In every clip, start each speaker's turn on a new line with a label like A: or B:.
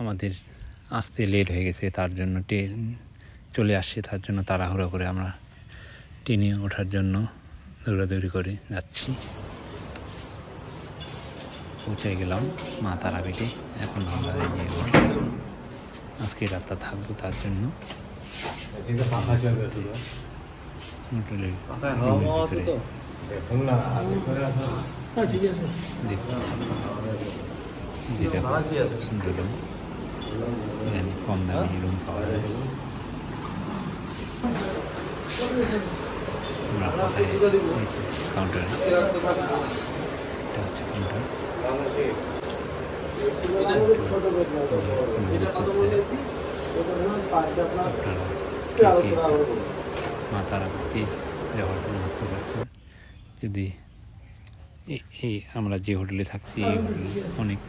A: আমাদের আসতে লেট হয়ে গেছে, তার জন্য ট্রেন চলে আসছে, তার জন্য তাড়াহুড়ো করে আমরা ট্রেনে ওঠার জন্য দৌড়াদৌড়ি করে যাচ্ছি। পৌঁছে গেলাম মা তারাপীঠে। এখন আমরা আজকে রাতটা থাকবো, তার জন্য কম দামি রুম পাওয়া যায়। আমরা কাউন্টারে, এটা হচ্ছে কাউন্টার। মা তারাপীঠে যাওয়ার জন্য ব্যবস্থা করছেন। যদি এই আমরা যে হোটেলে থাকছি, এই হোটেলে অনেক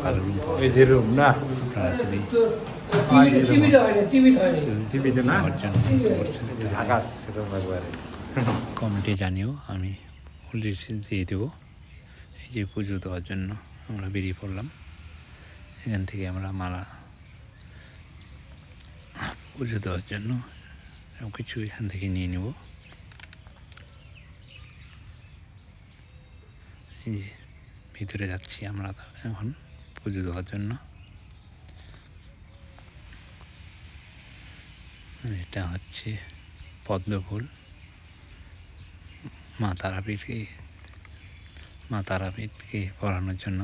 A: ভালো রুম পাওয়া যায়। রুম না, আপনারা যদি কমেন্টে জানিও, আমি দিয়ে দেবো। এই যে পুজো দেওয়ার জন্য আমরা বেরিয়ে পড়লাম। এখান থেকে আমরা মালা পুজো দেওয়ার জন্য সব কিছু এখান থেকে নিয়ে নেব। এই যে ভিতরে যাচ্ছি আমরা এখন পুজো দেওয়ার জন্য। এটা হচ্ছে পদ্মফুল, মা তারাপীঠকে পড়ানোর জন্য।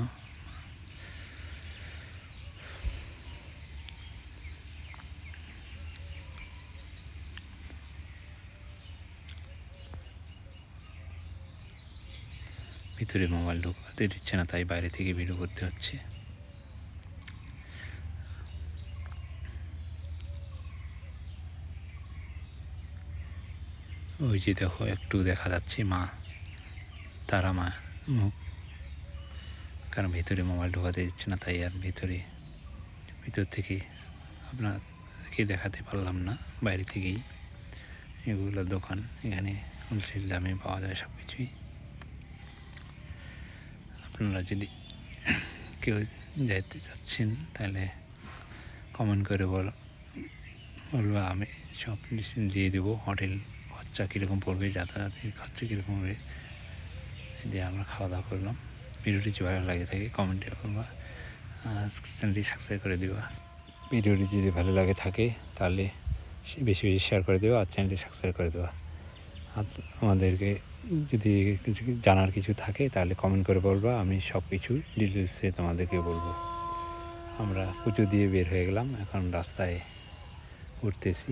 A: ভিতরে মোবাইল ঢোকাতে দিচ্ছে না, তাই বাইরে থেকে ভিডিও করতে হচ্ছে। ওই যে দেখো, একটু দেখা যাচ্ছে মা তারা মা মুখ, কারণ ভিতরে মোবাইল ঢোকাতে দিচ্ছে না, তাই আর ভিতর থেকে আপনাকে দেখাতে পারলাম না। বাইরে থেকেই এগুলো দোকান, এখানে হোলসেল দামে পাওয়া যায় সব কিছুই। আপনারা যদি কেউ যাইতে চাচ্ছেন তাহলে কমেন্ট করে বলবো, আমি সব দিয়ে দেবো। হোটেল খরচা কীরকম পড়বে, যাতায়াতের খরচা কীরকম হবে, দিয়ে আমরা খাওয়া দাওয়া করলাম। ভিডিওটি যদি ভালো লাগে থাকে কমেন্টে বলবা, চ্যানেলটি সাবস্ক্রাইব করে দেবা। ভিডিওটি যদি ভালো লাগে থাকে তাহলে বেশি বেশি শেয়ার করে দেবা, আর চ্যানেলটি সাবস্ক্রাইব করে দেবা। আর আমাদেরকে যদি কিছু জানার কিছু থাকে তাহলে কমেন্ট করে বলবা, আমি সব কিছু ডিটেলসে তোমাদেরকে বলবো। আমরা পুজো দিয়ে বের হয়ে গেলাম, এখন রাস্তায় উঠতেছি।